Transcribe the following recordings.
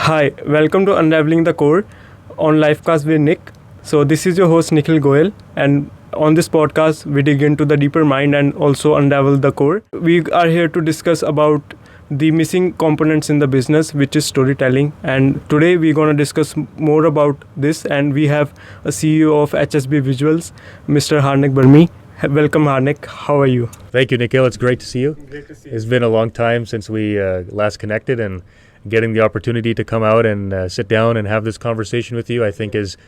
Hi, welcome to Unravelling the Core on Lifecast with Nikk. So this is your host Nikhil Goyal, and on this podcast we dig into the deeper mind and also unravel the core. We are here to discuss about the missing components in the business, which is storytelling. And today we're going to discuss more about this, and we have a CEO of HSB Visuals, Mr. Harneak Burmi. Welcome, Harneak. How are you? Thank you, Nikhil. It's great to see you. Great to see you. It's been a long time since we last connected, and getting the opportunity to come out and sit down and have this conversation with you, I think is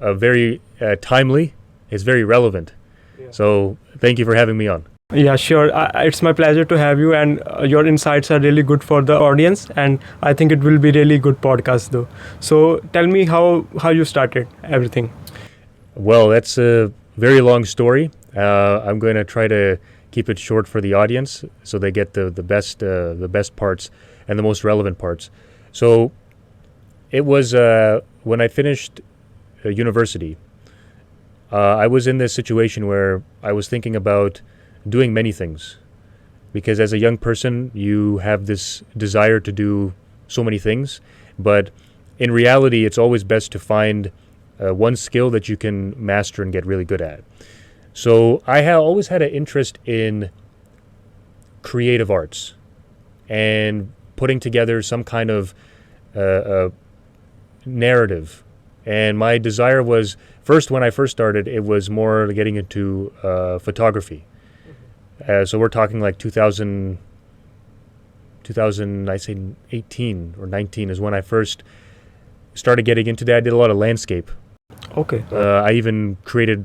very timely. It's very relevant. Yeah. So thank you for having me on. Yeah, sure. It's my pleasure to have you, and your insights are really good for the audience, and I think it will be really good podcast though. So tell me how you started everything. Well, that's a very long story. I'm going to try to keep it short for the audience so they get the best parts and the most relevant parts. So it was when I finished university. I was in this situation where I was thinking about doing many things, because as a young person you have this desire to do so many things, but in reality it's always best to find one skill that you can master and get really good at. So I have always had an interest in creative arts and putting together some kind of narrative. And my desire was, when I first started, it was more getting into photography. So we're talking like 2000, I say 18 or 19 is when I first started getting into that. I did a lot of landscape. Okay. I even created,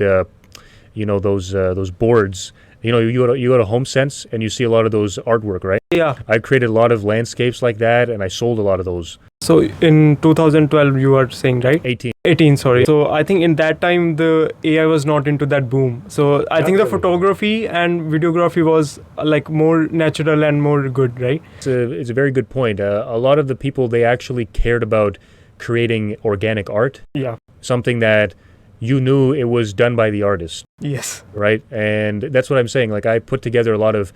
those boards. You know, you go to HomeSense and you see a lot of those artwork, right? Yeah. I created a lot of landscapes like that, and I sold a lot of those. So in 2012 you are saying, right? 18, sorry. So I think in that time the AI was not into that boom. So I think the photography and videography was like more natural and more good, right? It's a very good point. A lot of the people, they actually cared about creating organic art. Yeah. Something that you knew it was done by the artist. Yes. Right? And that's what I'm saying. Like I put together a lot of,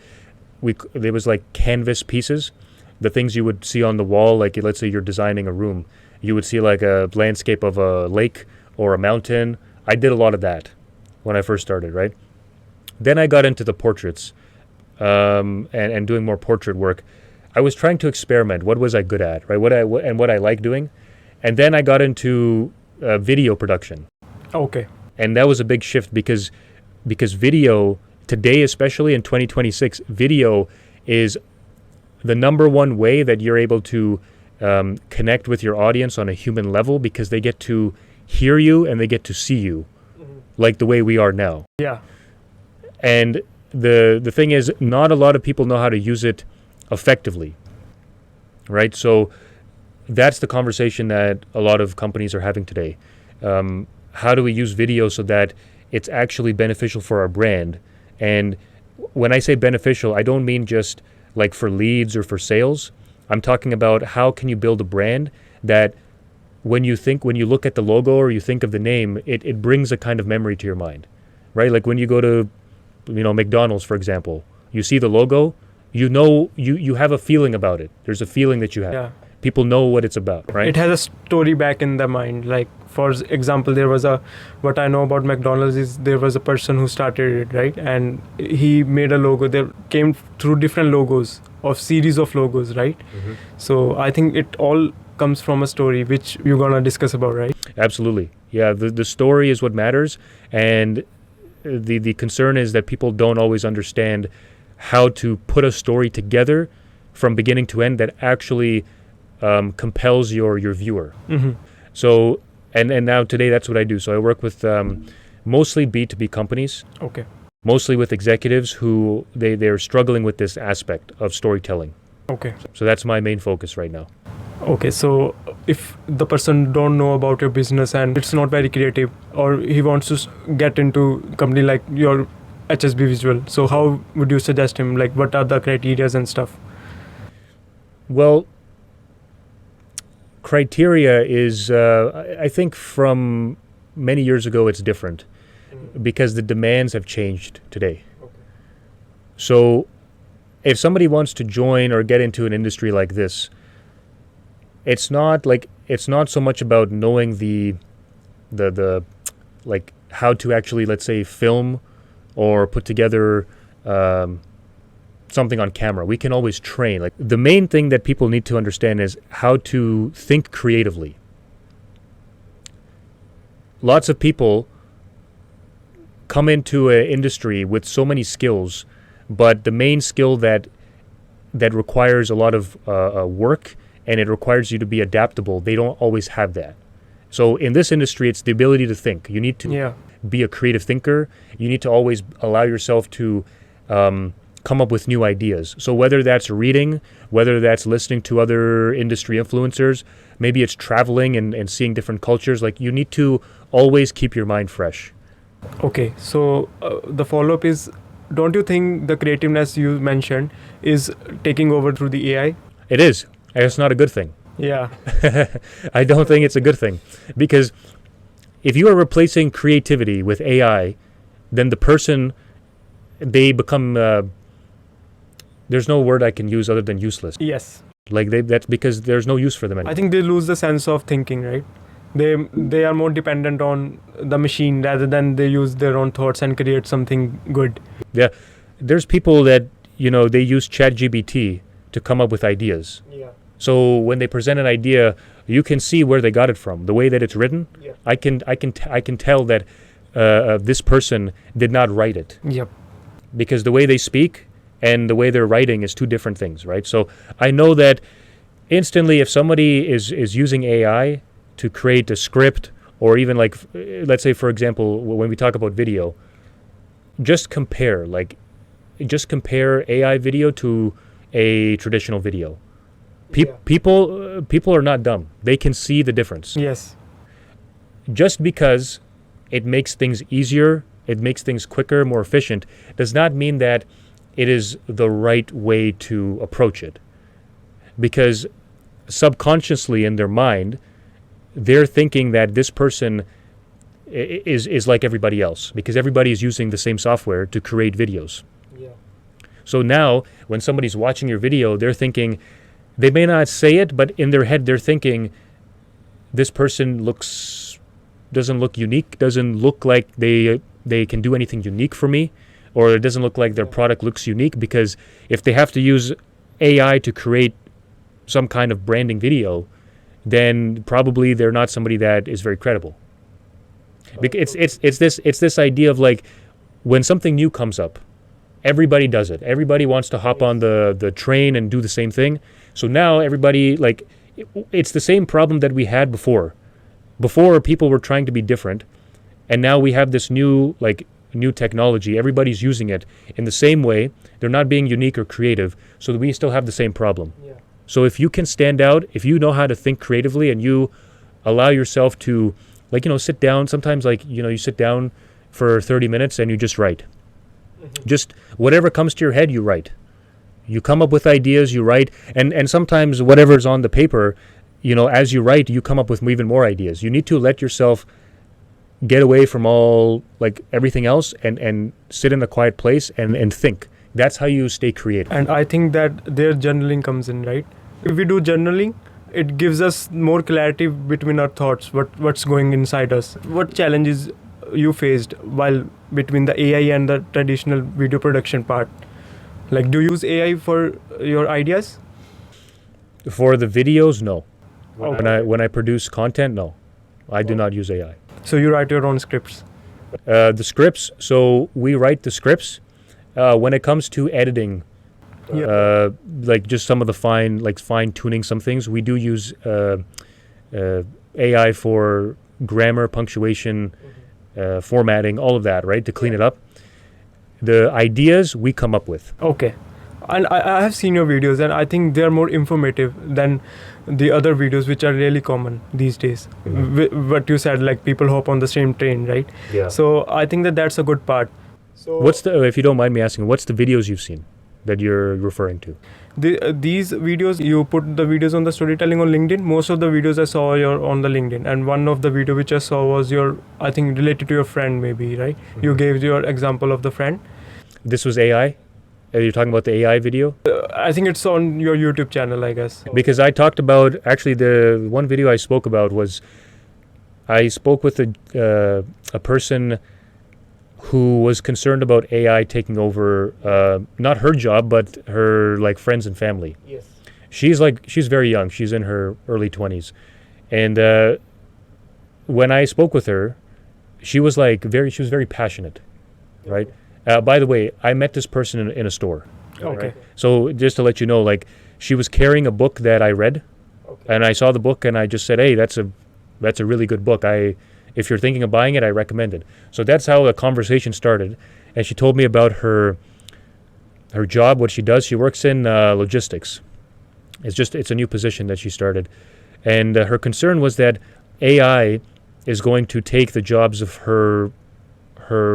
there was like canvas pieces, the things you would see on the wall. Like let's say you're designing a room, you would see like a landscape of a lake or a mountain. I did a lot of that when I first started, right? Then I got into the portraits and doing more portrait work. I was trying to experiment. What was I good at, right? What I like doing. And then I got into video production. Okay. And that was a big shift because video today, especially in 2026, video is the number one way that you're able to connect with your audience on a human level, because they get to hear you and they get to see you, like the way we are now. Yeah. And the thing is, not a lot of people know how to use it effectively, right? So that's the conversation that a lot of companies are having today. How do we use video so that it's actually beneficial for our brand? And when I say beneficial, I don't mean just like for leads or for sales. I'm talking about how can you build a brand that when you look at the logo or you think of the name, it brings a kind of memory to your mind, right? Like when you go to, McDonald's, for example, you see the logo, you have a feeling about it. There's a feeling that you have. Yeah. People know what it's about, right? It has a story back in the mind. Like, for example, what I know about McDonald's is there was a person who started it, right? And he made a logo. There came through different logos of series of logos, right? Mm-hmm. So I think it all comes from a story, which you're going to discuss about, right? Absolutely. Yeah, the story is what matters. And the concern is that people don't always understand how to put a story together from beginning to end that actually compels your viewer. Mm-hmm. So, and now today that's what I do. So I work with mostly B2B companies. Okay. Mostly with executives who they're struggling with this aspect of storytelling. Okay. So that's my main focus right now. Okay, so if the person don't know about your business and it's not very creative, or he wants to get into company like your HSB Visual, so how would you suggest him? Like, what are the criteria and stuff? Well, criteria is, I think from many years ago, it's different because the demands have changed today. Okay. So if somebody wants to join or get into an industry like this, it's not so much about knowing the like how to actually, let's say, film or put together something on camera. We can always train. Like, the main thing that people need to understand is how to think creatively. Lots of people come into an industry with so many skills, but the main skill that requires a lot of work, and it requires you to be adaptable, they don't always have that. So in this industry, it's the ability to think. You need to be a creative thinker. You need to always allow yourself to come up with new ideas. So whether that's reading, whether that's listening to other industry influencers, maybe it's traveling and seeing different cultures, like, you need to always keep your mind fresh. Okay, so the follow-up is, don't you think the creativeness you mentioned is taking over through the AI? It is. And it's not a good thing. Yeah. I don't think it's a good thing, because if you are replacing creativity with AI, then the person, they become, there's no word I can use other than useless. Yes. Like, that's because there's no use for them anymore. I think they lose the sense of thinking, right? They are more dependent on the machine rather than they use their own thoughts and create something good. Yeah. There's people that, they use ChatGPT to come up with ideas. Yeah. So when they present an idea, you can see where they got it from. The way that it's written, I can tell that this person did not write it. Yep. Because the way they speak and the way they're writing is two different things, right? So I know that instantly, if somebody is using AI to create a script, or even, like, let's say, for example, when we talk about video, just compare AI video to a traditional video. People are not dumb. They can see the difference. Yes. Just because it makes things easier, it makes things quicker, more efficient, does not mean that it is the right way to approach it. Because subconsciously in their mind, they're thinking that this person is like everybody else, because everybody is using the same software to create videos. Yeah. So now, when somebody's watching your video, they're thinking, they may not say it, but in their head they're thinking, this person doesn't look unique, doesn't look like they can do anything unique for me, or it doesn't look like their product looks unique, because if they have to use AI to create some kind of branding video, then probably they're not somebody that is very credible. It's this idea of, like, when something new comes up, everybody does it. Everybody wants to hop on the train and do the same thing. So now everybody, like, it's the same problem that we had before. Before, people were trying to be different, and now we have this new technology. Everybody's using it in the same way. They're not being unique or creative, so we still have the same problem. Yeah. So if you can stand out, if you know how to think creatively, and you allow yourself to, like, sit down, sometimes, like, you sit down for 30 minutes and you just write. Mm-hmm. Just whatever comes to your head, you write. You come up with ideas, you write, and sometimes whatever's on the paper, as you write, you come up with even more ideas. You need to let yourself get away from all, like, everything else, and sit in a quiet place and think. That's how you stay creative. And I think that their journaling comes in, right? If we do journaling, it gives us more clarity between our thoughts, what's going inside us. What challenges you faced while between the AI and the traditional video production part? Like, do you use AI for your ideas? For the videos, no. Okay. When I produce content, no. I do not use AI. So you write your own scripts? The scripts, so we write the scripts. When it comes to editing, like, just some of the fine tuning some things, we do use AI for grammar, punctuation, formatting, all of that, right, to clean it up. The ideas we come up with. Okay. And I have seen your videos, and I think they're more informative than the other videos, which are really common these days. Mm-hmm. What you said, like, people hop on the same train, right? Yeah. So I think that's a good part. So if you don't mind me asking, what's the videos you've seen that you're referring to? These videos, you put the videos on the storytelling on LinkedIn. Most of the videos I saw are on the LinkedIn, and one of the video which I saw was I think related to your friend, maybe, right? Mm-hmm. You gave your example of the friend. This was AI? Are you talking about the AI video? I think it's on your YouTube channel, I guess. Because I talked about, actually the one video I spoke about was, I spoke with a person who was concerned about AI taking over, not her job, but her like friends and family. Yes. She's very young. She's in her early 20s. And when I spoke with her, she was very passionate, right? By the way, I met this person in a store. Okay. Right? So just to let you know, like, she was carrying a book that I read, and I saw the book and I just said, hey, that's a really good book. If you're thinking of buying it, I recommend it. So that's how the conversation started. And she told me about her job, what she does. She works in logistics. It's a new position that she started. And her concern was that AI is going to take the jobs of her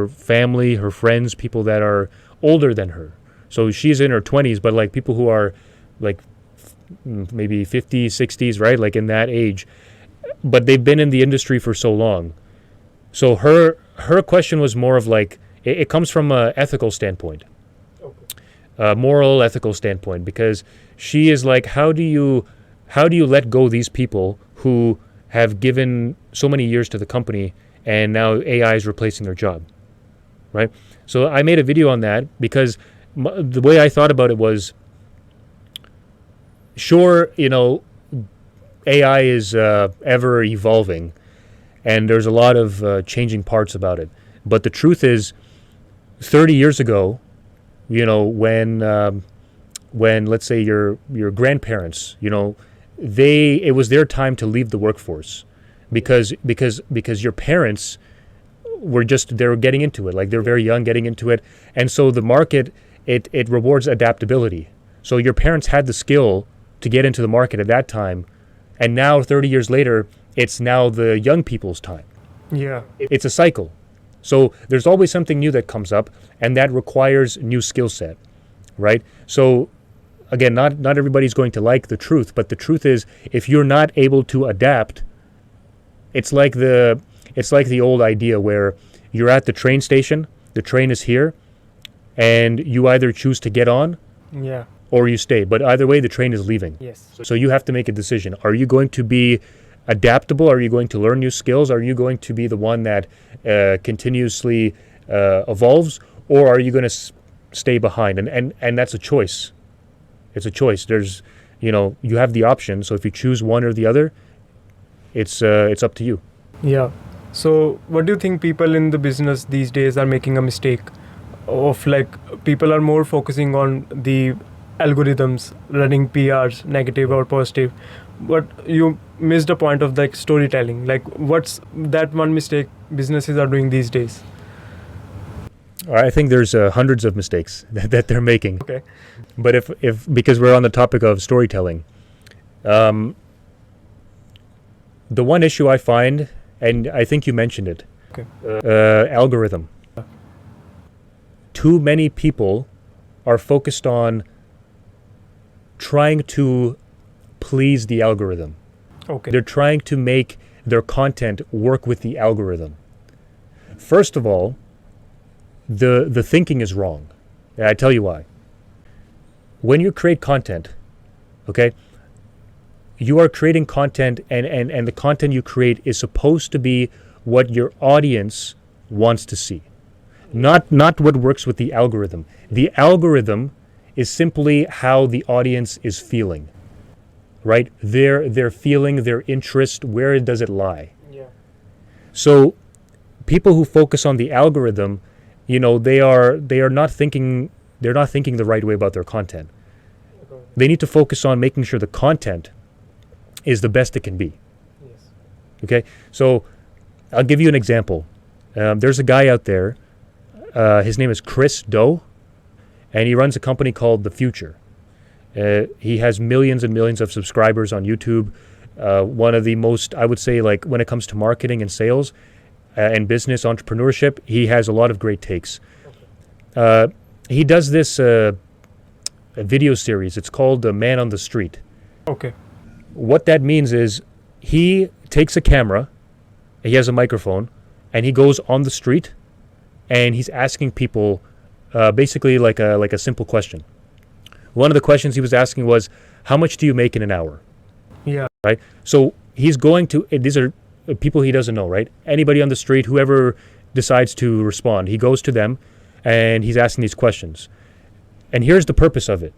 family, her friends, people that are older than her. So she's in her 20s, but like people who are like maybe 50s, 60s, right? Like in that age. But they've been in the industry for so long. So her question was more of like, it comes from an ethical standpoint, a moral, ethical standpoint, because she is like, how do you let go these people who have given so many years to the company and now AI is replacing their job, right? So I made a video on that because the way I thought about it was, sure, AI is ever evolving, and there's a lot of changing parts about it. But the truth is, 30 years ago, when let's say your grandparents, it was their time to leave the workforce, because your parents they were getting into it, like they're very young, getting into it, and so the market it rewards adaptability. So your parents had the skill to get into the market at that time. And now, 30 years later, it's now the young people's time. Yeah. It's a cycle. So there's always something new that comes up, and that requires new skill set, right? So again, not everybody's going to like the truth, but the truth is, if you're not able to adapt, it's like the old idea where you're at the train station, the train is here, and you either choose to get on, yeah, or you stay. But either way, the train is leaving. Yes. So you have to make a decision. Are you going to be adaptable? Are you going to learn new skills? Are you going to be the one that continuously evolves? Or are you going to stay behind? And that's a choice. It's a choice. There's, you have the option. So if you choose one or the other, it's up to you. Yeah. So what do you think people in the business these days are making a mistake of, like, people are more focusing on the algorithms running PRs, negative or positive, but you missed the point of like storytelling. Like, what's that one mistake businesses are doing these days? I think there's hundreds of mistakes that they're making. Okay. But if because we're on the topic of storytelling, the one issue I find, and I think you mentioned it, algorithm. Too many people are focused on trying to please the algorithm. Okay. They're trying to make their content work with the algorithm. First of all, the thinking is wrong. And I tell you why. When you create content, okay, you are creating content, and the content you create is supposed to be what your audience wants to see. Not what works with the algorithm. The algorithm is simply how the audience is feeling, right? Their feeling, their interest, where does it lie? Yeah. So people who focus on the algorithm, they are not thinking the right way about their content. They need to focus on making sure the content is the best it can be. Yes. Okay, so I'll give you an example. There's a guy out there. His name is Chris Do, and he runs a company called The Future. He has millions and millions of subscribers on YouTube. One of the most, I would say, like when it comes to marketing and sales and business entrepreneurship, he has a lot of great takes. Okay. He does this a video series. It's called Man on the Street. Okay. What that means is he takes a camera, he has a microphone, and he goes on the street, and he's asking people basically like a simple question. one of the questions he was asking was, how much do you make in an hour? Yeah. Right? So he's going to, these are people he doesn't know, right? Anybody on the street, whoever decides to respond, he goes to them and he's asking these questions. And here's the purpose of it.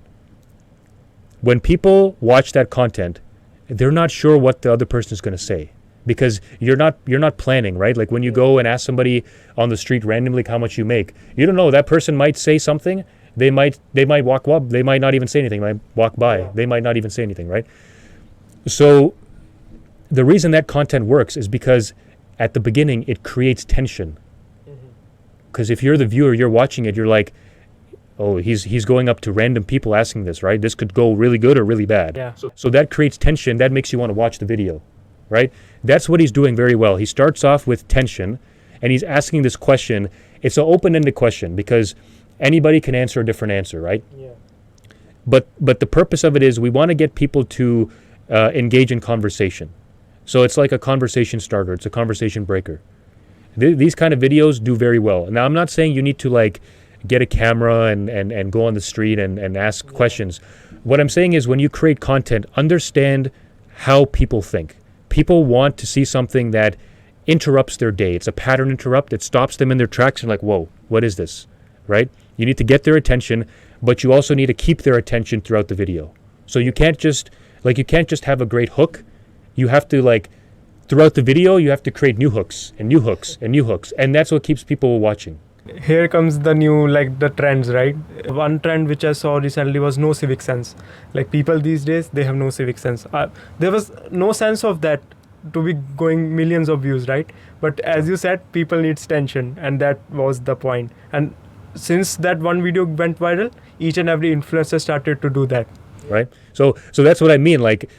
When people watch that content, they're not sure what the other person is going to say, because you're not planning, right? Like when you go and ask somebody on the street randomly how much you make, you don't know, that person might say something. They might walk up. They might not even say anything. They might walk by. Yeah. They might not even say anything, right? So the reason that content works is because at the beginning it creates tension. Because if you're the viewer, you're watching it, you're like, oh, he's going up to random people asking this, right? This could go really good or really bad. Yeah. So that creates tension. That makes you want to watch the video, right? That's what he's doing very well. He starts off with tension, and he's asking this question. It's an open-ended question because anybody can answer a different answer, right? Yeah. But the purpose of it is we want to get people to engage in conversation. So it's like a conversation starter. It's a conversation breaker. These kind of videos do very well. Now, I'm not saying you need to like get a camera and go on the street and ask questions. What I'm saying is when you create content, understand how people think. People want to see something that interrupts their day. It's a pattern interrupt. It stops them in their tracks and like, whoa, what is this, right? You need to get their attention, but you also need to keep their attention throughout the video. So you can't just have a great hook. You have to like, throughout the video, you have to create new hooks and new hooks and new hooks. And that's what keeps people watching. Here comes the new, like the trends, right? One trend which I saw recently was no civic sense. Like people these days, they have no civic sense. There was no sense of that to be going millions of views, right? But as you said, people needs tension, and that was the point. And since that one video went viral, each and every influencer started to do that. Right? So that's what I mean. Like,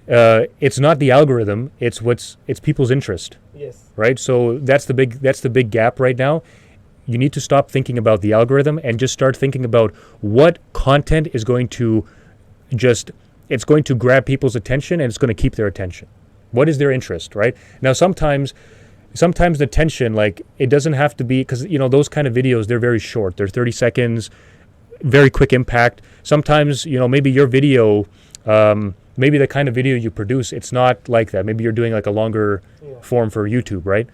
it's not the algorithm, it's people's interest. Yes. Right? So that's the big gap right now. You need to stop thinking about the algorithm and just start thinking about what content is going to it's going to grab people's attention and it's going to keep their attention. What is their interest, right? Now, sometimes the tension, like, it doesn't have to be, because, you know, those kind of videos, they're very short. They're 30 seconds, very quick impact. Sometimes, you know, maybe your video, maybe the kind of video you produce, it's not like that. Maybe you're doing like a longer form for YouTube, right?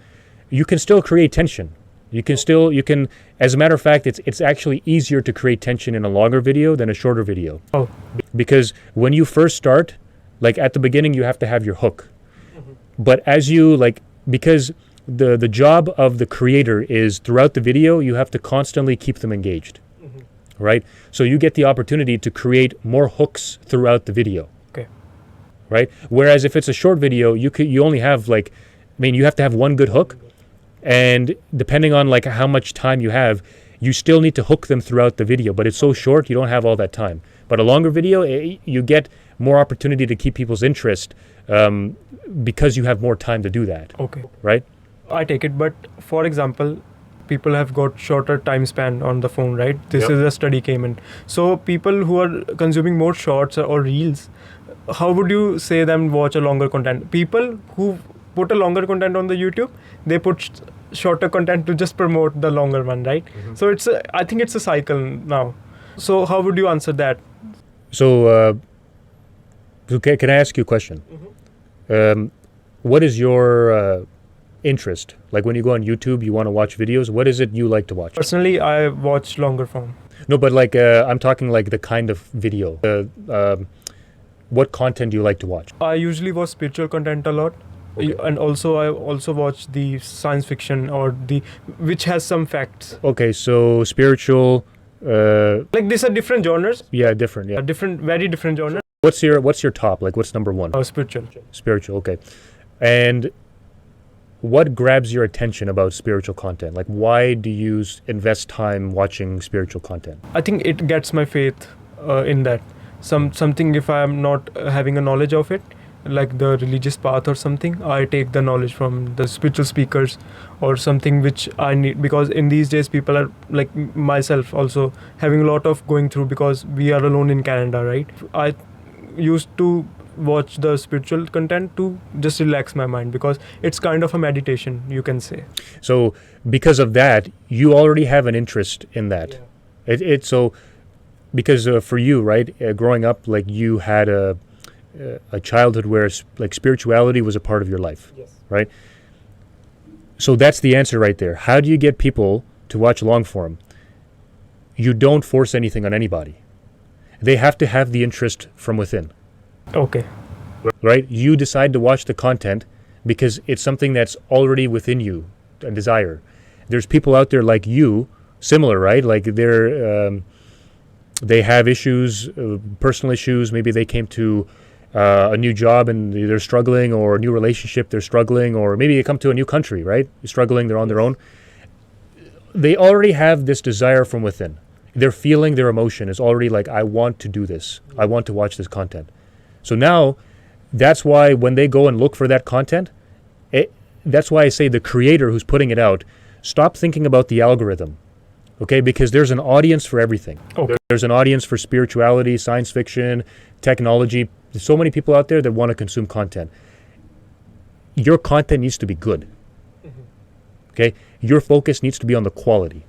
You can still create tension. You can, as a matter of fact, it's actually easier to create tension in a longer video than a shorter video. Oh. Because when you first start, like at the beginning, you have to have your hook. But as you like, because the job of the creator is throughout the video, you have to constantly keep them engaged, right? So you get the opportunity to create more hooks throughout the video. Okay. Right? Whereas if it's a short video, you only have like, I mean, you have to have one good hook. And depending on like how much time you have, you still need to hook them throughout the video. But it's so short, you don't have all that time. But a longer video, you get more opportunity to keep people's interest because you have more time to do that. Okay. Right? I take it. But for example, people have got shorter time span on the phone, right? This is a study came in. So people who are consuming more shorts or reels, how would you say them watch a longer content? People who put a longer content on the YouTube, they put shorter content to just promote the longer one, right? So I think it's a cycle now. So how would you answer that? So can I ask you a question? What is your interest? Like when you go on YouTube, you want to watch videos. What is it you like to watch? Personally, I watch longer form. No, but like I'm talking like the kind of video. What content do you like to watch? I usually watch spiritual content a lot. Okay. And also I also watch the science fiction or which has some facts. Okay, so spiritual. Like these are different genres. Yeah, different. Yeah, very different genres. What's your top? Like, what's number one? Oh, spiritual. Spiritual. Okay, and what grabs your attention about spiritual content? Like, why do you invest time watching spiritual content? I think it gets my faith in that. Something if I am not having a knowledge of it, like the religious path or something, I take the knowledge from the spiritual speakers or something which I need, because in these days people are like myself also having a lot of going through because we are alone in Canada, right? I used to watch the spiritual content to just relax my mind because it's kind of a meditation, you can say. So because of that, you already have an interest in that. So because for you, right, growing up, like you had a childhood where like spirituality was a part of your life, Yes. right? So that's the answer right there. How do you get people to watch long form? You don't force anything on anybody. They have to have the interest from within, Okay. right? You decide to watch the content because it's something that's already within you, a desire. There's people out there like you, similar, right? Like they have issues, personal issues. Maybe they came to a new job and they're struggling, or a new relationship, they're struggling, or maybe they come to a new country, right? Struggling, they're on their own. They already have this desire from within. Their feeling, their emotion is already like, I want to do this. I want to watch this content. So now, that's why when they go and look for that content, that's why I say the creator who's putting it out, stop thinking about the algorithm. Okay, because there's an audience for everything. Okay. There's an audience for spirituality, science fiction, technology. There's so many people out there that want to consume content. Your content needs to be good. Okay, your focus needs to be on the quality.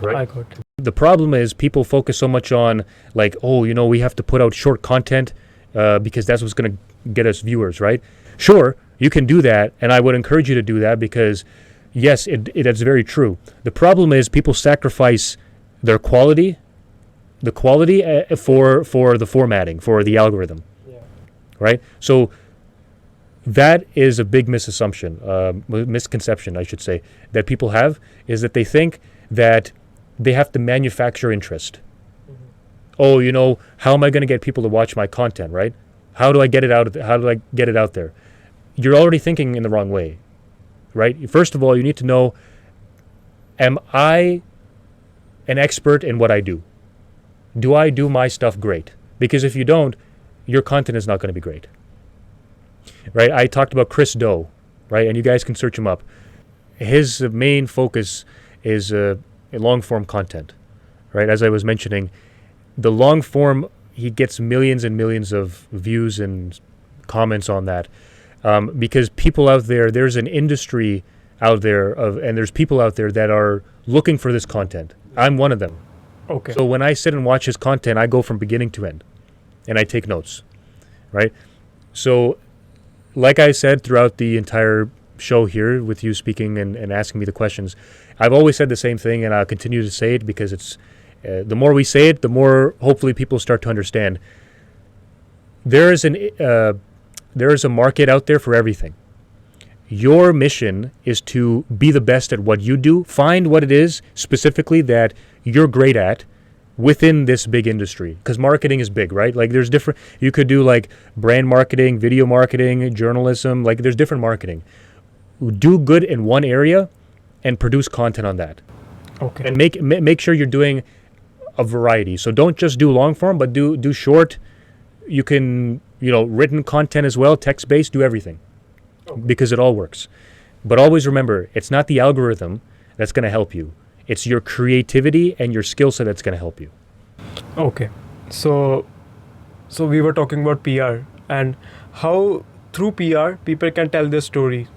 Right. I got it. The problem is people focus so much on like, oh, you know, we have to put out short content because that's what's going to get us viewers, right? Sure, you can do that, and I would encourage you to do that because, yes, that's very true. The problem is people sacrifice their quality, for the formatting, for the algorithm, right? So that is a big misconception, I should say, that people have, is that they think that they have to manufacture interest. Oh, you know, how am I going to get people to watch my content, right? How do I get it out? How do I get it out there? You're already thinking in the wrong way, right? First of all, you need to know, am I an expert in what I do? Do I do my stuff great? Because if you don't, your content is not going to be great, right? I talked about Chris Do, right? And you guys can search him up. His main focus is long-form content, right? As I was mentioning, the long-form, he gets millions and millions of views and comments on that because people out there, there's an industry out there and there's people out there that are looking for this content. I'm one of them. Okay. So when I sit and watch his content, I go from beginning to end and I take notes, right? So like I said throughout the entire show here with you speaking and asking me the questions, I've always said the same thing, and I'll continue to say it because it's the more we say it, the more hopefully people start to understand. There is a market out there for everything. Your mission is to be the best at what you do. Find what it is specifically that you're great at within this big industry, because marketing is big, right? Like there's different, you could do like brand marketing, video marketing, journalism, like there's different marketing. Do good in one area and produce content on that. Okay. And make sure you're doing a variety. So don't just do long form, but do short. You can, written content as well, text-based, do everything. Okay. Because it all works. But always remember, it's not the algorithm that's going to help you. It's your creativity and your skill set that's going to help you. Okay. So we were talking about PR and how through PR people can tell their story.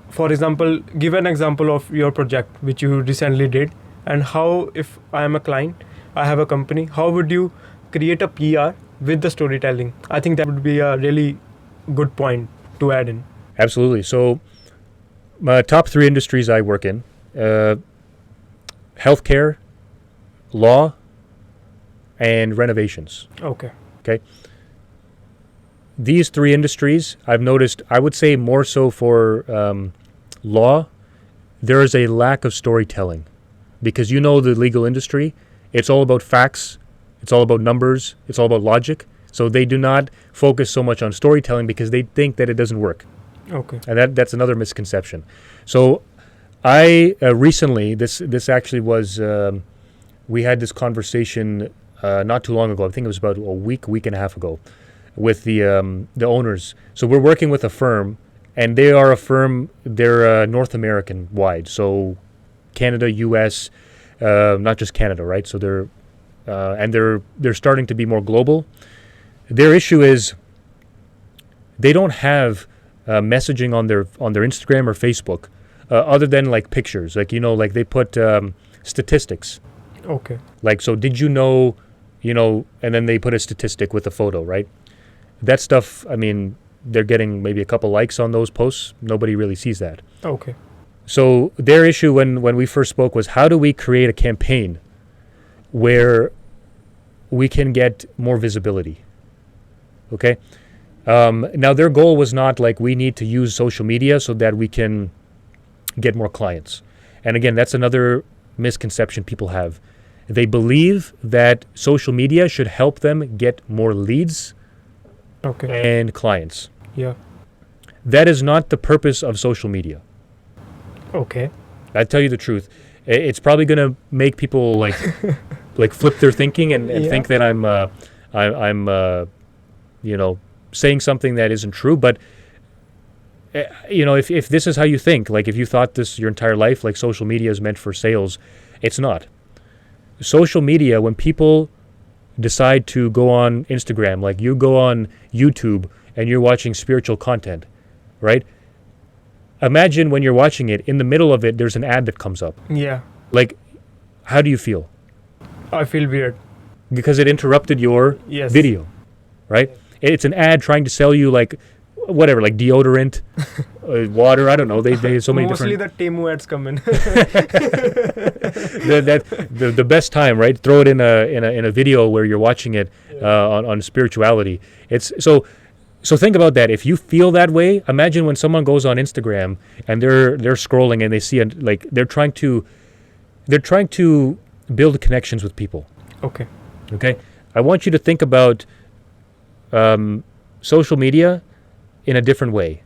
For example, give an example of your project which you recently did, and how, if I am a client, I have a company, how would you create a PR with the storytelling? I think that would be a really good point to add in. Absolutely. So my top 3 industries I work in, healthcare, law, and renovations. Okay. These 3 industries, I've noticed, I would say more so for law, there is a lack of storytelling. Because the legal industry, it's all about facts, it's all about numbers, it's all about logic. So they do not focus so much on storytelling because they think that it doesn't work. Okay. And that's another misconception. So I recently, this actually was, we had this conversation not too long ago. I think it was about a week and a half ago with the owners. So we're working with a firm, and they are a firm, they're North American wide. So Canada, US, not just Canada, right? So they're starting to be more global. Their issue is they don't have messaging on their Instagram or Facebook other than like pictures, like like they put statistics. Okay. Like, so did you know and then they put a statistic with a photo, right? That stuff, I mean, they're getting maybe a couple likes on those posts. Nobody really sees that. Okay. So their issue when we first spoke was, how do we create a campaign where we can get more visibility? Okay. Now their goal was not like we need to use social media so that we can get more clients. And again, that's another misconception people have. They believe that social media should help them get more leads and clients. Yeah. That is not the purpose of social media. Okay. I tell you the truth. It's probably going to make people like flip their thinking and think that I'm saying something that isn't true. But if this is how you think, like if you thought this your entire life, like social media is meant for sales, it's not. Social media, when people decide to go on Instagram, like you go on YouTube and you're watching spiritual content, right? Imagine when you're watching it, in the middle of it, there's an ad that comes up. Yeah. Like, how do you feel? I feel weird. Because it interrupted your video, right? It's an ad trying to sell you like whatever, like deodorant, water. I don't know. They have so many Mostly different. the Temu ads come in. the best time, right? Throw it in a video where you're watching it on spirituality. It's so think about that. If you feel that way, imagine when someone goes on Instagram and they're scrolling and they see like they're trying to build connections with people. Okay. I want you to think about social media in a different way.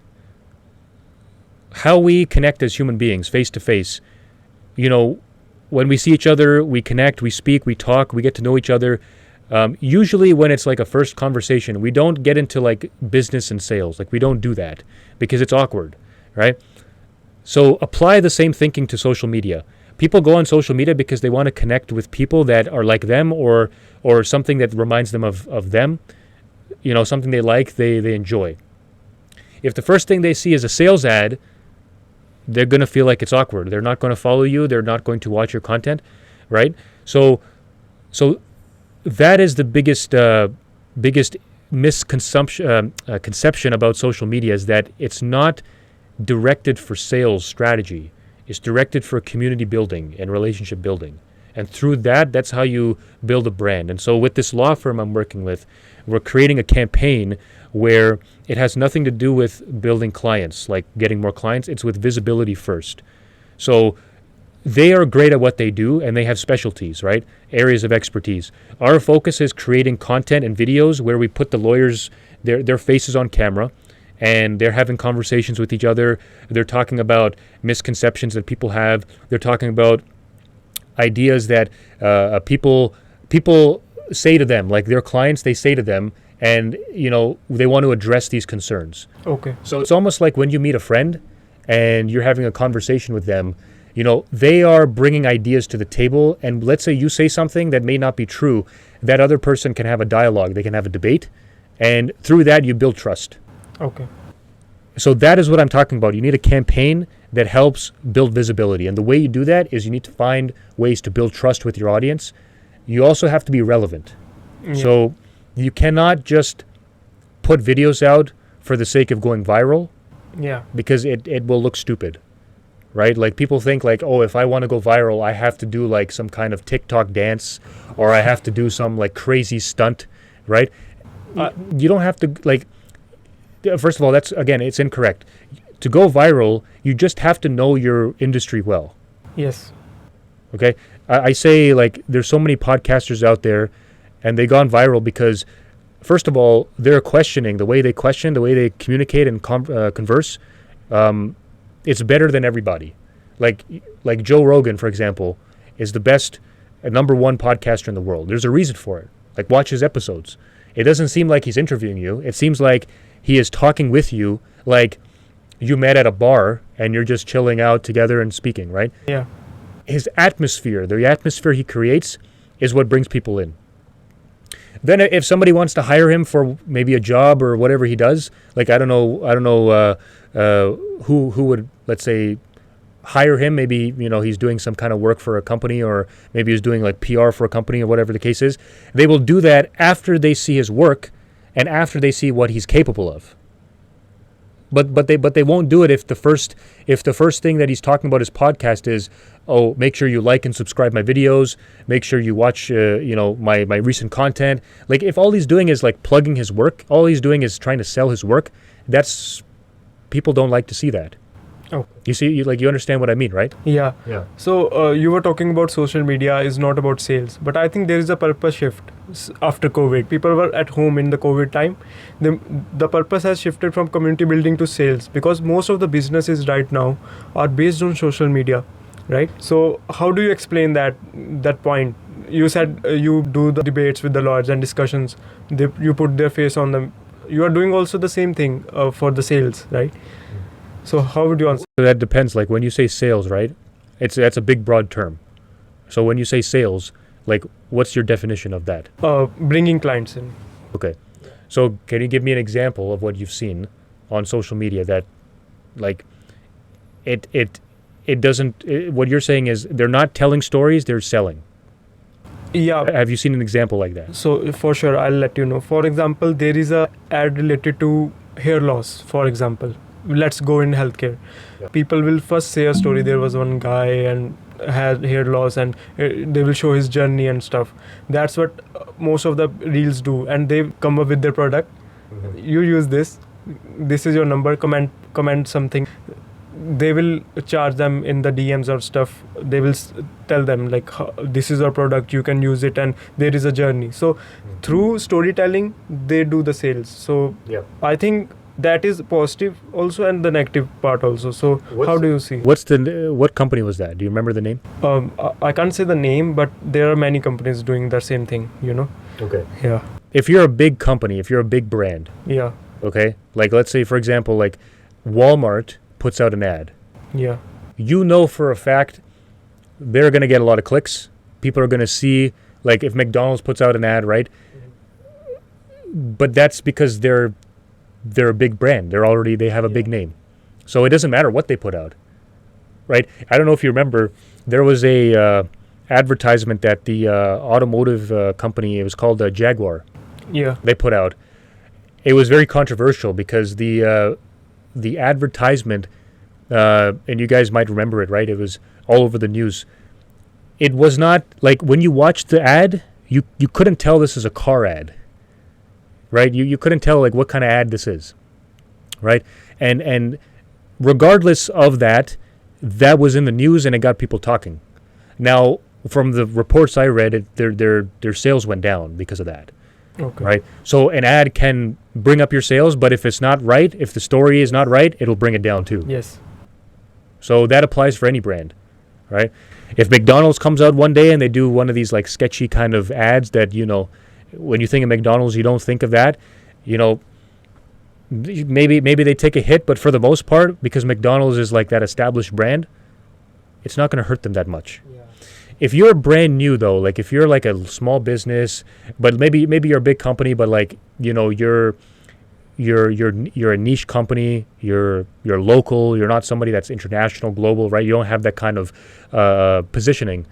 How we connect as human beings, face to face. When we see each other, we connect, we speak, we talk, we get to know each other. Usually when it's like a first conversation, we don't get into like business and sales. Like we don't do that because it's awkward, right? So apply the same thinking to social media. People go on social media because they want to connect with people that are like them or something that reminds them of them. Something they like, they enjoy. If the first thing they see is a sales ad, they're going to feel like it's awkward. They're not going to follow you. They're not going to watch your content, right? So that is the biggest conception about social media, is that it's not directed for sales strategy. It's directed for community building and relationship building. And through that's how you build a brand. And so with this law firm I'm working with, we're creating a campaign where it has nothing to do with building clients, like getting more clients. It's with visibility first. So they are great at what they do, and they have specialties, right? Areas of expertise. Our focus is creating content and videos where we put the lawyers, their faces on camera, and they're having conversations with each other. They're talking about misconceptions that people have. They're talking about ideas that people say to them, like their clients, they say to them, and they want to address these concerns. Okay. So it's almost like when you meet a friend and you're having a conversation with them, they are bringing ideas to the table, and let's say you say something that may not be true, that other person can have a dialogue, they can have a debate, and through that you build trust. Okay. So that is what I'm talking about. You need a campaign that helps build visibility, and the way you do that is you need to find ways to build trust with your audience. You also have to be relevant. Yeah. So you cannot just put videos out for the sake of going viral. Yeah. Because it will look stupid, right? Like people think like, oh, if I want to go viral, I have to do like some kind of TikTok dance, or I have to do some like crazy stunt, right? You don't have to like, first of all, it's incorrect. To go viral, you just have to know your industry well. Yes. Okay? I say like there's so many podcasters out there, and they gone viral because, first of all, they're questioning the way they communicate and converse. It's better than everybody. Like Joe Rogan, for example, is the best, number one podcaster in the world. There's a reason for it. Like watch his episodes. It doesn't seem like he's interviewing you. It seems like he is talking with you, like you met at a bar and you're just chilling out together and speaking, right? Yeah. His atmosphere, the atmosphere he creates, is what brings people in. Then if somebody wants to hire him for maybe a job or whatever he does, like I don't know who would, let's say, hire him. Maybe, he's doing some kind of work for a company, or maybe he's doing like PR for a company, or whatever the case is. They will do that after they see his work and after they see what he's capable of. But they won't do it if the first thing that he's talking about his podcast is, oh, make sure you like and subscribe my videos, make sure you watch my recent content. Like, if all he's doing is like plugging his work, all he's doing is trying to sell his work, that's, people don't like to see that. Oh, you see, you understand what I mean, right? yeah. Yeah. So you were talking about social media is not about sales, but I think there is a purpose shift after COVID. People were at home in the COVID time. The purpose has shifted from community building to sales, because most of the businesses right now are based on social media, right? So how do you explain that point? You said you do the debates with the lawyers and discussions. You put their face on them. You are doing also the same thing for the sales, right? So how would you answer? So that depends. Like, when you say sales, right? That's a big, broad term. So when you say sales, like, what's your definition of that? Bringing clients in. Okay. So can you give me an example of what you've seen on social media that, like, it doesn't, what you're saying is they're not telling stories, they're selling. Yeah. Have you seen an example like that? So for sure, I'll let you know. For example, there is a ad related to hair loss, for example. Let's go in healthcare. Yeah. People will first say a story. There was one guy and had hair loss, and they will show his journey and stuff. That's what most of the reels do, and they come up with their product. Mm-hmm. You use this. This is your number. Comment something. They will charge them in the DMs or stuff. They will tell them like, this is our product, you can use it, and there is a journey. So through storytelling, they do the sales. So yeah. I think that is positive also, and the negative part also. So how do you see? What company was that? Do you remember the name? I can't say the name, but there are many companies doing the same thing, Okay. Yeah. If you're a big company, if you're a big brand. Yeah. Okay. Like, let's say, for example, like Walmart puts out an ad. Yeah. You know for a fact they're going to get a lot of clicks. People are going to see, like, if McDonald's puts out an ad, right? Mm-hmm. But that's because they're a big brand. They have a big name. So it doesn't matter what they put out, right? I don't know if you remember, there was a advertisement that the automotive company, it was called Jaguar. Yeah. They put out. It was very controversial because the advertisement, and you guys might remember it, right? It was all over the news. It was not, like, when you watched the ad, you couldn't tell this is a car ad. Right, you couldn't tell like what kind of ad this is, right? And regardless of that was in the news and it got people talking. Now, from the reports I read, their sales went down because of that. Okay. Right. So an ad can bring up your sales, but if it's not right, if the story is not right, it'll bring it down too. Yes. So that applies for any brand, right? If McDonald's comes out one day and they do one of these like sketchy kind of ads that when you think of McDonald's, you don't think of that. Maybe they take a hit, but for the most part, because McDonald's is like that established brand, it's not going to hurt them that much. Yeah. If you're brand new, though, like if you're like a small business, but maybe you're a big company, but like you're a niche company, you're local, you're not somebody that's international, global, right? You don't have that kind of positioning.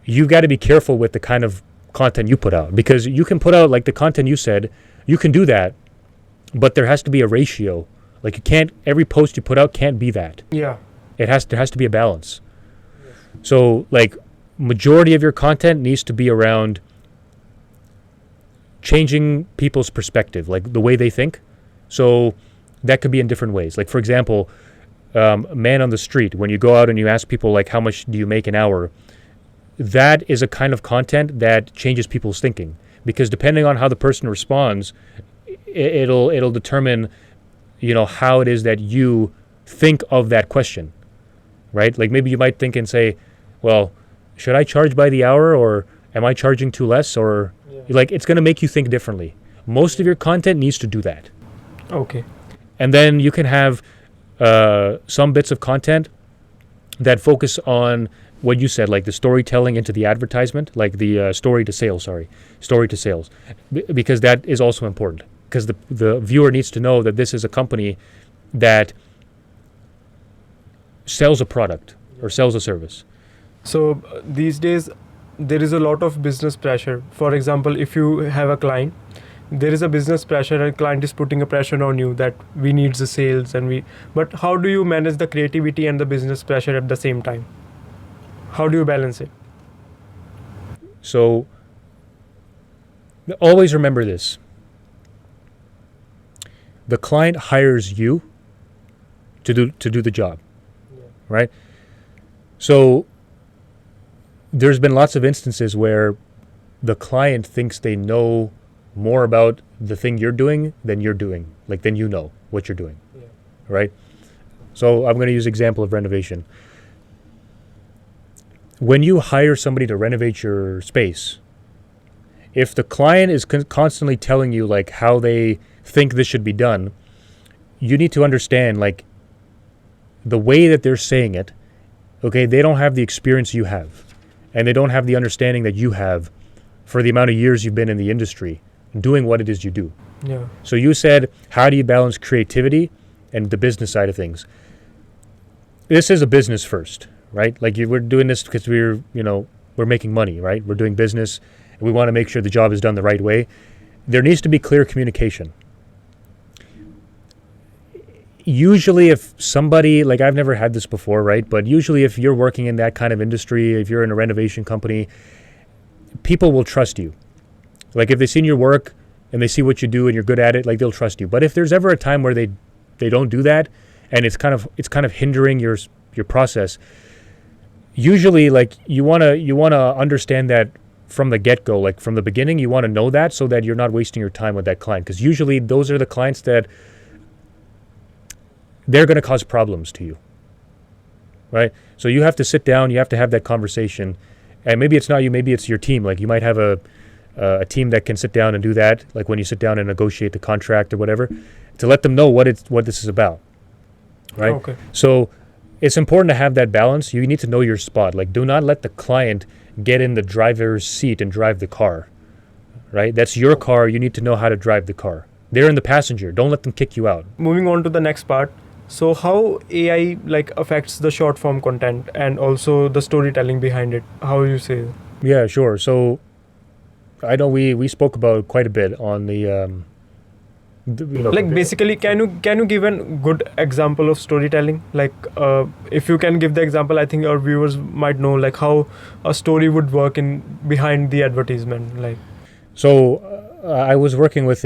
You've got to be careful with the kind of content you put out, because you can put out like the content you said, you can do that, but there has to be a ratio. Like, every post you put out can't be that. Yeah. There has to be a balance. Yes. So like majority of your content needs to be around changing people's perspective, like the way they think. So that could be in different ways. Like, for example, man on the street, when you go out and you ask people like, how much do you make an hour? That is a kind of content that changes people's thinking, because depending on how the person responds, it'll determine, how it is that you think of that question, right? Like, maybe you might think and say, well, should I charge by the hour, or am I charging too less? Or like, it's going to make you think differently. Most of your content needs to do that. Okay. And then you can have some bits of content that focus on what you said, like the storytelling into the advertisement, like the story to sales, because that is also important, because the viewer needs to know that this is a company that sells a product or sells a service. So these days, there is a lot of business pressure. For example, if you have a client, there is a business pressure and client is putting a pressure on you that we need the sales but how do you manage the creativity and the business pressure at the same time? How do you balance it? So always remember this. The client hires you to do the job, right? So there's been lots of instances where the client thinks they know more about the thing you're doing than you're doing, than you know what you're doing, right? So I'm going to use example of renovation. When you hire somebody to renovate your space, if the client is constantly telling you how they think this should be done, you need to understand the way that they're saying it. Okay, they don't have the experience you have, and they don't have the understanding that you have for the amount of years you've been in the industry doing what it is you do. Yeah. So you said, how do you balance creativity and the business side of things? This is a business first, right? We're doing this because we're making money, right? We're doing business and we want to make sure the job is done the right way. There needs to be clear communication. Usually if somebody, I've never had this before, right? But usually if you're working in that kind of industry, if you're in a renovation company, people will trust you. If they've seen your work and they see what you do and you're good at it, they'll trust you. But if there's ever a time where they don't do that and it's kind of hindering your process, usually you want to understand that from the get-go, from the beginning, you want to know that so that you're not wasting your time with that client, because usually those are the clients that they're going to cause problems to you, right? So you have to sit down, you have to have that conversation, and maybe it's not you, maybe it's your team. You might have a team that can sit down and do that, when you sit down and negotiate the contract or whatever, to let them know what this is about, right? Okay. So it's important to have that balance. You need to know your spot. Do not let the client get in the driver's seat and drive the car, right? That's your car. You need to know how to drive the car. They're in the passenger. Don't let them kick you out. Moving on to the next part. So how AI affects the short form content and also the storytelling behind it? How you say? Yeah, sure. So I know we spoke about quite a bit on the basically, can you give a good example of storytelling? If you can give the example, I think our viewers might know how a story would work in behind the advertisement. So I was working with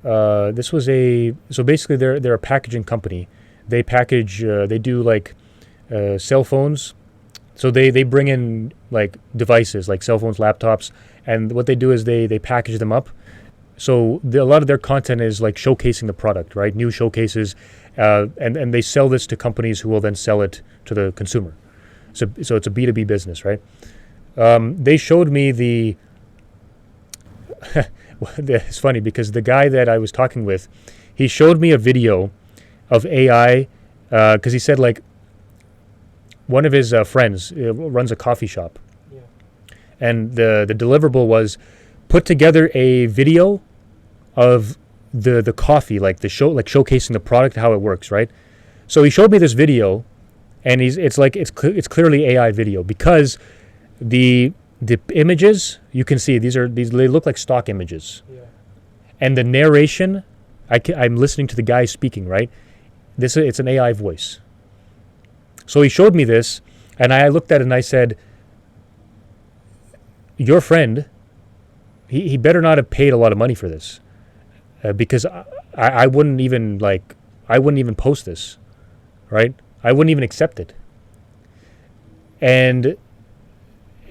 so basically they're a packaging company. They package they do cell phones. So they bring in devices like cell phones, laptops, and what they do is they package them up. So a lot of their content is showcasing the product, right? New showcases, and they sell this to companies who will then sell it to the consumer. So it's a B2B business, right? They showed me it's funny because the guy that I was talking with, he showed me a video of AI because he said one of his friends runs a coffee shop. Yeah. And the deliverable was put together a video of the coffee, the show, showcasing the product, how it works, right? So he showed me this video, and it's clearly AI video because the images you can see they look like stock images, yeah. And the narration, I'm listening to the guy speaking, right? It's an AI voice. So he showed me this, and I looked at it and I said, your friend, he better not have paid a lot of money for this, because I wouldn't even post this, right? I wouldn't even accept it. And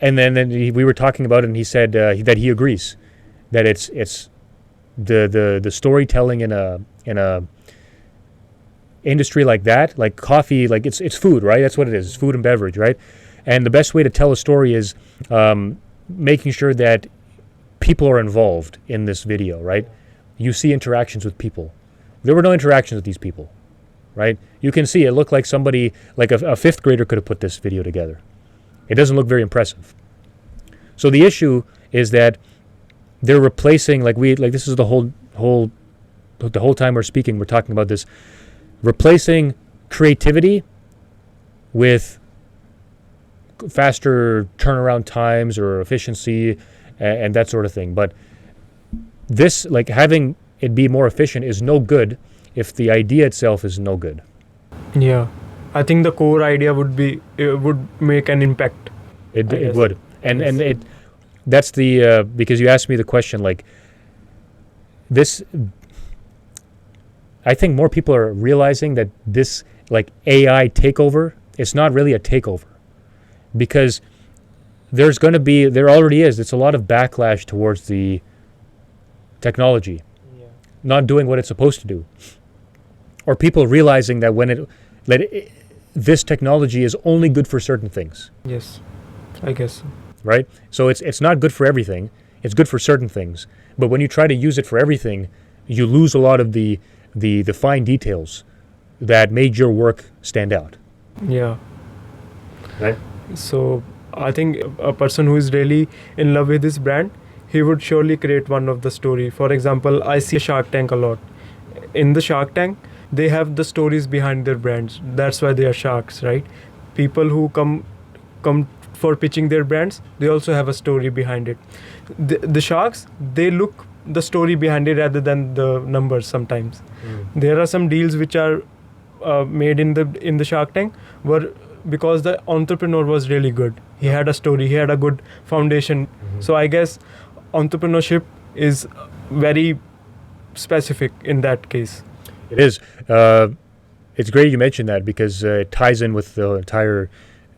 then we were talking about it, and he said that he agrees that it's the storytelling in a industry like that, like coffee, it's food, right? That's what it is. It's food and beverage, right? And the best way to tell a story is making sure that people are involved in this video, right? You see interactions with people. There were no interactions with these people, right? You can see it looked like somebody, a fifth grader could have put this video together. It doesn't look very impressive. So the issue is that they're replacing, this is the whole time we're speaking, we're talking about this, replacing creativity with faster turnaround times or efficiency and that sort of thing. But this, like having it be more efficient, is no good if the idea itself is no good. Yeah, I think the core idea would make an impact. It would, and it that's the because you asked me the question, like this. I think more people are realizing that this like AI takeover, it's not really a takeover, because there already is. It's a lot of backlash towards the technology not doing what it's supposed to do, or people realizing that this technology is only good for certain things. Yes, I guess so. Right? So it's not good for everything. It's good for certain things. But when you try to use it for everything, you lose a lot of the fine details that made your work stand out. Yeah. Right? So I think a person who is really in love with this brand, he would surely create one of the story. For example, I see Shark Tank a lot. In the Shark Tank, they have the stories behind their brands. That's why they are sharks, right? People who come for pitching their brands, they also have a story behind it. The sharks, they look the story behind it rather than the numbers sometimes. There are some deals which are made in the Shark Tank were because the entrepreneur was really good. He had a story, he had a good foundation. So I guess entrepreneurship is very specific in that case. It is. It's great you mentioned that, because it ties in with the entire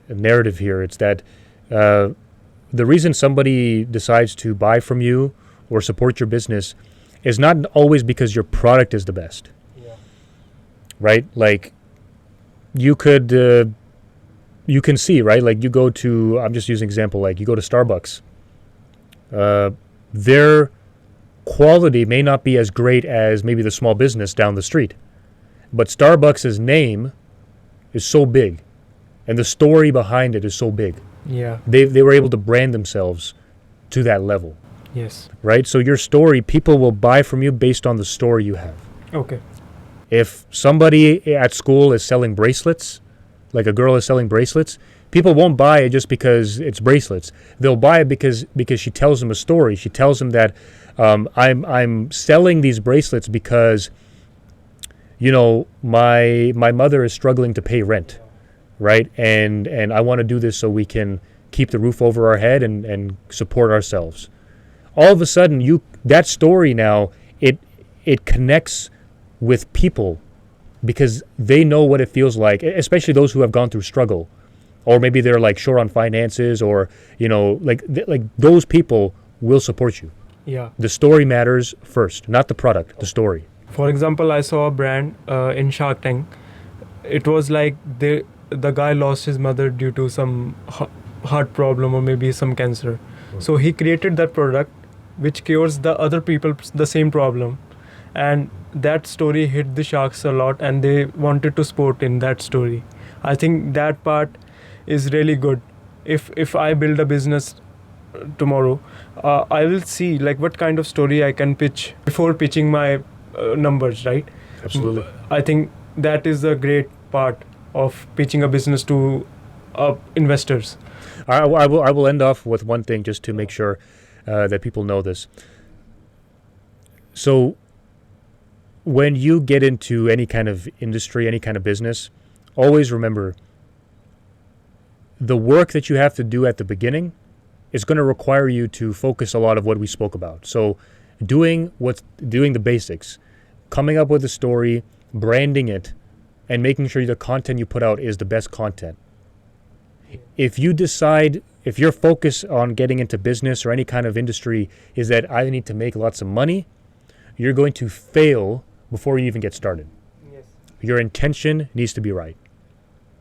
narrative here. It's that the reason somebody decides to buy from you or support your business is not always because your product is the best. Yeah. Right? Like you can see, right? Like you go to, I'm just using example, like you go to Starbucks. Their quality may not be as great as maybe the small business down the street, but Starbucks' name is so big and the story behind it is so big. Yeah. They were able to brand themselves to that level. Yes. Right? So your story, people will buy from you based on the story you have. Okay. If somebody at school is selling bracelets, like a girl is selling bracelets, people won't buy it just because it's bracelets. They'll buy it because she tells them a story. She tells them that I'm selling these bracelets because, you know, my mother is struggling to pay rent, right? And I want to do this so we can keep the roof over our head and support ourselves. All of a sudden, that story now, it connects with people because they know what it feels like, especially those who have gone through struggle. Or maybe they're like short on finances, or, you know, like those people will support you. Yeah. The story matters first, not the product, the story. For example, I saw a brand in Shark Tank. It was like the guy lost his mother due to some heart problem or maybe some cancer. So he created that product which cures the other people the same problem. And that story hit the sharks a lot and they wanted to support in that story. I think that part is really good. If I build a business tomorrow, I will see like what kind of story I can pitch before pitching my numbers, right? Absolutely. I think that is a great part of pitching a business to investors. I will end off with one thing just to make sure that people know this. So when you get into any kind of industry, any kind of business, always remember the work that you have to do at the beginning is going to require you to focus a lot of what we spoke about. So doing the basics, coming up with a story, branding it, and making sure the content you put out is the best content. If your focus on getting into business or any kind of industry is that I need to make lots of money, you're going to fail before you even get started. Yes. Your intention needs to be right.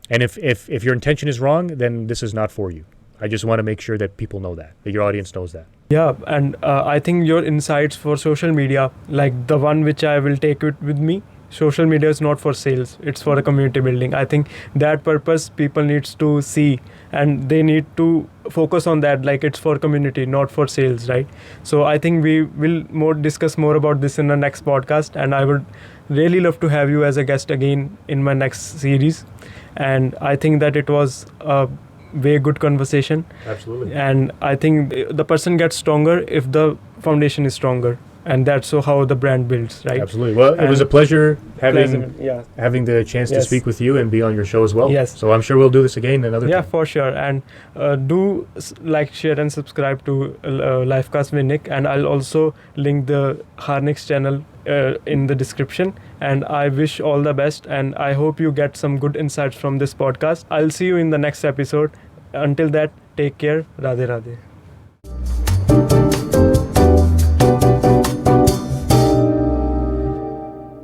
And if your intention is wrong, then this is not for you. I just want to make sure that people know that your audience knows that. Yeah, and I think your insights for social media, like the one which I will take it with me, social media is not for sales, it's for a community building. I think that purpose people needs to see and they need to focus on that, like it's for community, not for sales, right? So I think we will discuss more about this in the next podcast, and I would really love to have you as a guest again in my next series. And I think that it was a very good conversation. Absolutely. And I think the person gets stronger if the foundation is stronger. And that's how the brand builds, right? Absolutely. Well, it was a pleasure having the chance to Yes. speak with you and be on your show as well. Yes. So I'm sure we'll do this again another Yeah, time. for sure. And do like, share, and subscribe to Lifecast with Nikk. And I'll also link the Harneak's channel in the description. And I wish all the best. And I hope you get some good insights from this podcast. I'll see you in the next episode. Until that, take care. Radhe Radhe.